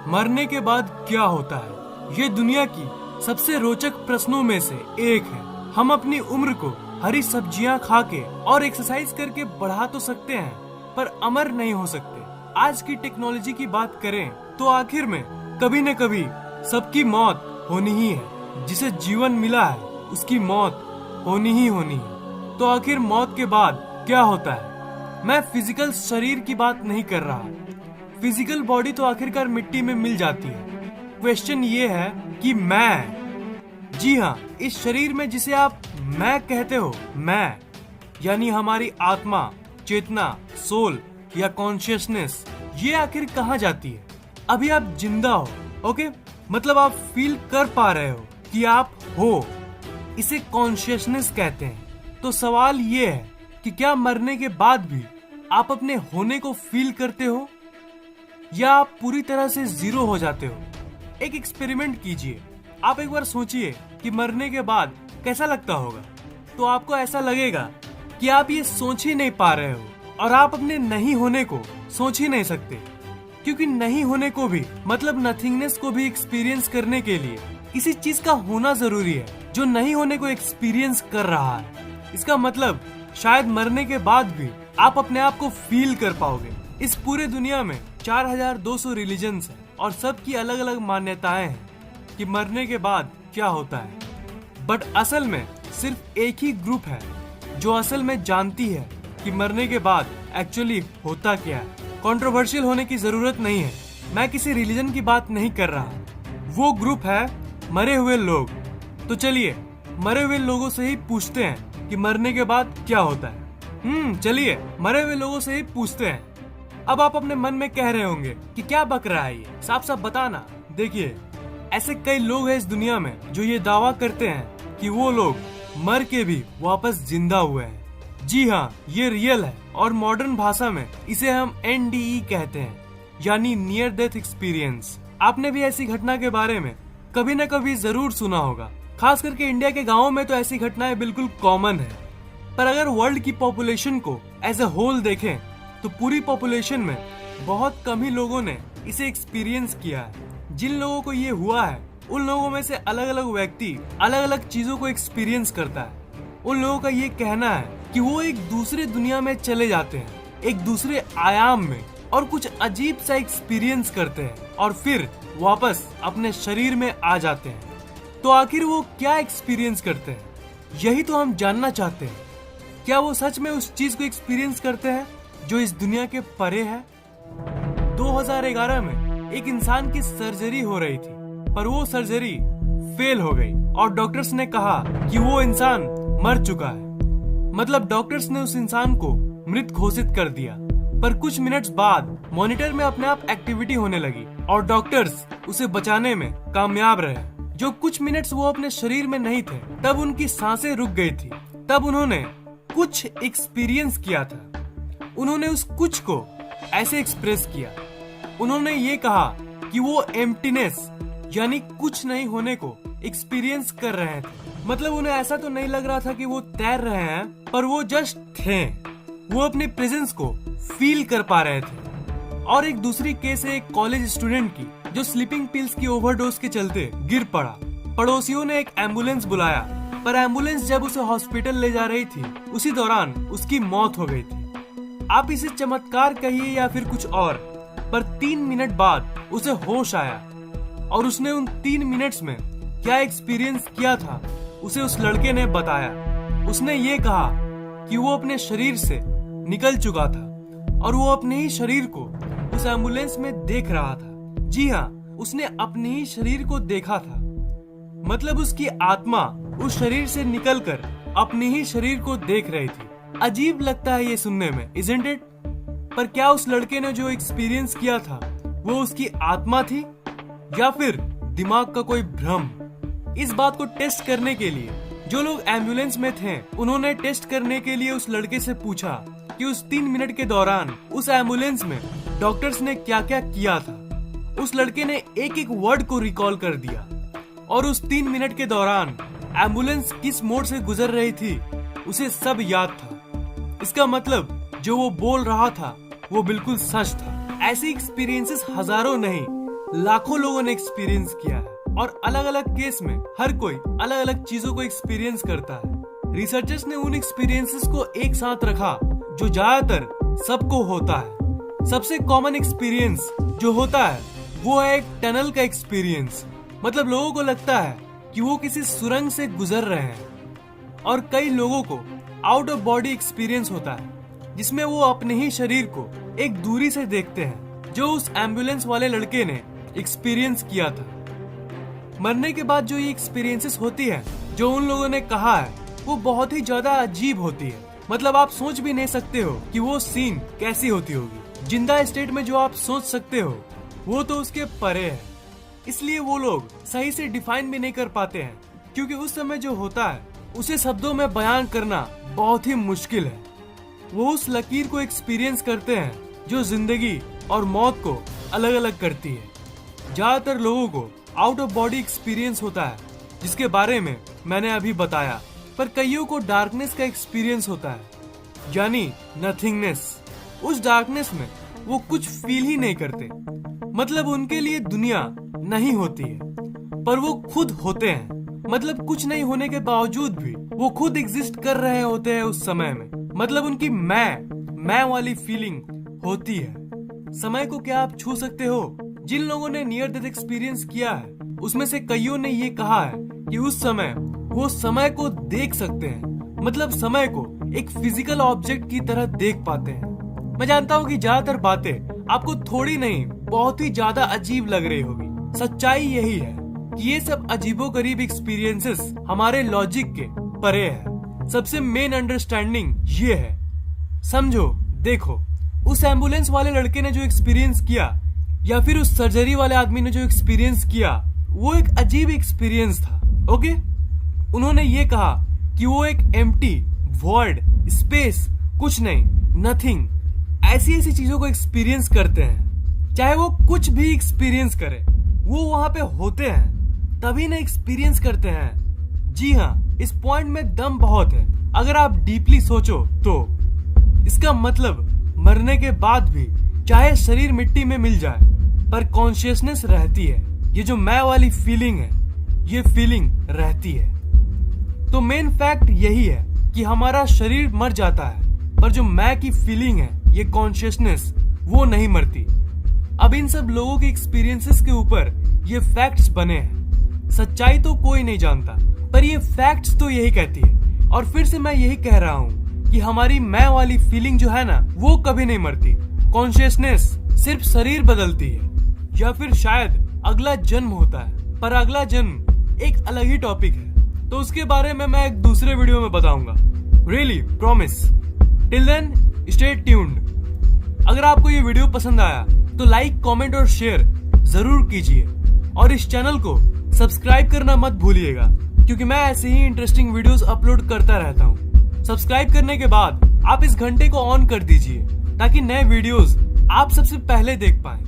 मरने के बाद क्या होता है? ये दुनिया की सबसे रोचक प्रश्नों में से एक है। हम अपनी उम्र को हरी सब्जियां खा के और एक्सरसाइज करके बढ़ा तो सकते हैं, पर अमर नहीं हो सकते। आज की टेक्नोलॉजी की बात करें तो आखिर में कभी न कभी सबकी मौत होनी ही है। जिसे जीवन मिला है उसकी मौत होनी ही होनी है। तो आखिर मौत के बाद क्या होता है? मैं फिजिकल शरीर की बात नहीं कर रहा। फिजिकल बॉडी तो आखिरकार मिट्टी में मिल जाती है। क्वेश्चन ये है कि मैं, जी हाँ, इस शरीर में जिसे आप मैं कहते हो, मैं यानी हमारी आत्मा, चेतना, सोल या कॉन्शियसनेस, ये आखिर कहाँ जाती है? अभी आप जिंदा हो, ओके, मतलब आप फील कर पा रहे हो कि आप हो, इसे कॉन्शियसनेस कहते हैं। तो सवाल ये है कि क्या मरने के बाद भी आप अपने होने को फील करते हो या आप पूरी तरह से जीरो हो जाते हो? एक एक्सपेरिमेंट कीजिए। आप एक बार सोचिए कि मरने के बाद कैसा लगता होगा। तो आपको ऐसा लगेगा कि आप ये सोच ही नहीं पा रहे हो और आप अपने नहीं होने को सोच ही नहीं सकते, क्योंकि नहीं होने को भी, मतलब नथिंगनेस को भी एक्सपीरियंस करने के लिए किसी चीज का होना जरूरी है जो नहीं होने को एक्सपीरियंस कर रहा है। इसका मतलब शायद मरने के बाद भी आप अपने आप को फील कर पाओगे। इस पूरे दुनिया में 4200 रिलीजन्स हैं और सबकी अलग अलग मान्यताएं हैं कि मरने के बाद क्या होता है। बट असल में सिर्फ एक ही ग्रुप है जो असल में जानती है कि मरने के बाद एक्चुअली होता क्या है। कंट्रोवर्शियल होने की जरूरत नहीं है, मैं किसी रिलीजन की बात नहीं कर रहा। वो ग्रुप है मरे हुए लोग। तो चलिए मरे हुए लोगों से ही पूछते हैं कि मरने के बाद क्या होता है। चलिए मरे हुए लोगों से ही पूछते हैं। अब आप अपने मन में कह रहे होंगे कि क्या बक रहा है ये, साफ साफ बताना। देखिए, ऐसे कई लोग हैं इस दुनिया में जो ये दावा करते हैं कि वो लोग मर के भी वापस जिंदा हुए हैं। जी हाँ, ये रियल है और मॉडर्न भाषा में इसे हम NDE कहते हैं, यानी नियर डेथ एक्सपीरियंस। आपने भी ऐसी घटना के बारे में कभी न कभी जरूर सुना होगा। खास करके इंडिया के गाँवों में तो ऐसी घटनाएं बिल्कुल कॉमन है। पर अगर वर्ल्ड की पॉपुलेशन को एज अ होल देखें तो पूरी पॉपुलेशन में बहुत कम ही लोगों ने इसे एक्सपीरियंस किया है। जिन लोगों को ये हुआ है उन लोगों में से अलग अलग व्यक्ति अलग अलग चीजों को एक्सपीरियंस करता है। उन लोगों का ये कहना है कि वो एक दूसरे दुनिया में चले जाते हैं, एक दूसरे आयाम में, और कुछ अजीब सा एक्सपीरियंस करते हैं और फिर वापस अपने शरीर में आ जाते हैं। तो आखिर वो क्या एक्सपीरियंस करते हैं, यही तो हम जानना चाहते हैं। क्या वो सच में उस चीज को एक्सपीरियंस करते हैं जो इस दुनिया के परे है? 2011 में एक इंसान की सर्जरी हो रही थी, पर वो सर्जरी फेल हो गई और डॉक्टर्स ने कहा कि वो इंसान मर चुका है। मतलब डॉक्टर्स ने उस इंसान को मृत घोषित कर दिया। पर कुछ मिनट्स बाद मॉनिटर में अपने आप एक्टिविटी होने लगी और डॉक्टर्स उसे बचाने में कामयाब रहे। जो कुछ मिनट्स वो अपने शरीर में नहीं थे, तब उनकी सांसें रुक गई थी। तब उन्होंने कुछ एक्सपीरियंस किया था। उन्होंने उस कुछ को ऐसे एक्सप्रेस किया। उन्होंने ये कहा कि वो एम्प्टीनेस यानी कुछ नहीं होने को एक्सपीरियंस कर रहे थे। मतलब उन्हें ऐसा तो नहीं लग रहा था कि वो तैर रहे हैं, पर वो जस्ट थे। वो अपने प्रेजेंस को फील कर पा रहे थे। और एक दूसरी केस है एक कॉलेज स्टूडेंट की जो स्लीपिंग पिल्स की ओवरडोज के चलते गिर पड़ा। पड़ोसियों ने एक एम्बुलेंस बुलाया, पर एम्बुलेंस जब उसे हॉस्पिटल ले जा रही थी उसी दौरान उसकी मौत हो गई थी। आप इसे चमत्कार कहिए या फिर कुछ और, पर 3 मिनट बाद उसे होश आया और उसने उन 3 मिनट्स में क्या एक्सपीरियंस किया था उसे उस लड़के ने बताया। उसने ये कहा कि वो अपने शरीर से निकल चुका था और वो अपने ही शरीर को उस एम्बुलेंस में देख रहा था। जी हाँ, उसने अपने ही शरीर को देखा था। मतलब उसकी आत्मा उस शरीर से निकलकर अपने ही शरीर को देख रही थी। अजीब लगता है ये सुनने में, isn't it? पर क्या उस लड़के ने जो एक्सपीरियंस किया था वो उसकी आत्मा थी या फिर दिमाग का कोई भ्रम? इस बात को टेस्ट करने के लिए जो लोग एम्बुलेंस में थे उन्होंने टेस्ट करने के लिए उस लड़के से पूछा कि उस 3 मिनट के दौरान उस एम्बुलेंस में डॉक्टर्स ने क्या क्या किया था। उस लड़के ने एक एक वर्ड को रिकॉल कर दिया और उस 3 मिनट के दौरान एम्बुलेंस किस मोड़ से गुजर रही थी उसे सब याद था। इसका मतलब जो वो बोल रहा था वो बिल्कुल सच था। ऐसे एक्सपीरियंसेस हजारों नहीं लाखों लोगों ने एक्सपीरियंस किया है और अलग अलग केस में हर कोई अलग अलग चीजों को एक्सपीरियंस करता है। रिसर्चर्स ने उन एक्सपीरियंसेस को एक साथ रखा जो ज्यादातर सबको होता है। सबसे कॉमन एक्सपीरियंस जो होता है वो है एक टनल का एक्सपीरियंस। मतलब लोगों को लगता है कि वो किसी सुरंग से गुजर रहे हैं। और कई लोगों को आउट ऑफ बॉडी एक्सपीरियंस होता है जिसमें वो अपने ही शरीर को एक दूरी से देखते हैं, जो उस एम्बुलेंस वाले लड़के ने एक्सपीरियंस किया था। मरने के बाद जो ये एक्सपीरियंसेस होती है जो उन लोगों ने कहा है वो बहुत ही ज्यादा अजीब होती है। मतलब आप सोच भी नहीं सकते हो कि वो सीन कैसी होती होगी। जिंदा स्टेट में जो आप सोच सकते हो वो तो उसके परे है। इसलिए वो लोग सही से डिफाइन भी नहीं कर पाते हैं, क्योंकि उस समय जो होता है उसे शब्दों में बयान करना बहुत ही मुश्किल है। वो उस लकीर को एक्सपीरियंस करते हैं जो जिंदगी और मौत को अलग अलग करती है। ज्यादातर लोगों को आउट ऑफ बॉडी एक्सपीरियंस होता है जिसके बारे में मैंने अभी बताया, पर कईयों को डार्कनेस का एक्सपीरियंस होता है, यानी नथिंगनेस। उस डार्कनेस में वो कुछ फील ही नहीं करते। मतलब उनके लिए दुनिया नहीं होती है पर वो खुद होते हैं। मतलब कुछ नहीं होने के बावजूद भी वो खुद एग्जिस्ट कर रहे होते हैं उस समय में। मतलब उनकी मैं वाली फीलिंग होती है। समय को क्या आप छू सकते हो? जिन लोगों ने नियर डेथ एक्सपीरियंस किया है उसमें से कईयों ने ये कहा है कि उस समय वो समय को देख सकते हैं। मतलब समय को एक फिजिकल ऑब्जेक्ट की तरह देख पाते हैं। मैं जानता हूँ कि ज्यादातर बातें आपको थोड़ी नहीं बहुत ही ज्यादा अजीब लग रही होगी। सच्चाई यही है कि ये सब अजीबोगरीब एक्सपीरियंसेस हमारे लॉजिक के परे है। सबसे मेन अंडरस्टैंडिंग ये है, समझो, देखो, उस एम्बुलेंस वाले लड़के ने जो एक्सपीरियंस किया या फिर उस सर्जरी वाले आदमी ने जो एक्सपीरियंस किया वो एक अजीब एक्सपीरियंस था। ओके, उन्होंने ये कहा कि वो एक एम्प्टी वॉइड स्पेस, कुछ नहीं, नथिंग, ऐसी चीजों को एक्सपीरियंस करते हैं। चाहे वो कुछ भी एक्सपीरियंस करे, वो वहां पे होते हैं तभी ना एक्सपीरियंस करते हैं। जी हाँ, इस पॉइंट में दम बहुत है। अगर आप डीपली सोचो तो इसका मतलब मरने के बाद भी चाहे शरीर मिट्टी में मिल जाए पर कॉन्शियसनेस रहती है। ये जो मैं वाली फीलिंग है ये फीलिंग रहती है। तो मेन फैक्ट यही है कि हमारा शरीर मर जाता है पर जो मैं की फीलिंग है, ये कॉन्शियसनेस, वो नहीं मरती। अब इन सब लोगों के एक्सपीरियंसेस के ऊपर ये फैक्ट्स बने हैं। सच्चाई तो कोई नहीं जानता पर ये फैक्ट्स तो यही कहती है। और फिर से मैं यही कह रहा हूँ कि हमारी मैं वाली फीलिंग जो है ना वो कभी नहीं मरती। कॉन्शियसनेस सिर्फ शरीर बदलती है या फिर शायद अगला जन्म होता है, पर अगला जन्म एक अलग ही टॉपिक है। तो उसके बारे में मैं एक दूसरे वीडियो में बताऊंगा। Really promise. Till then stay tuned. अगर आपको ये वीडियो पसंद आया तो लाइक, कमेंट और शेयर जरूर कीजिए और इस चैनल को सब्सक्राइब करना मत भूलिएगा, क्योंकि मैं ऐसे ही इंटरेस्टिंग वीडियोस अपलोड करता रहता हूँ। सब्सक्राइब करने के बाद आप इस घंटे को ऑन कर दीजिए ताकि नए वीडियोस आप सबसे पहले देख पाएं।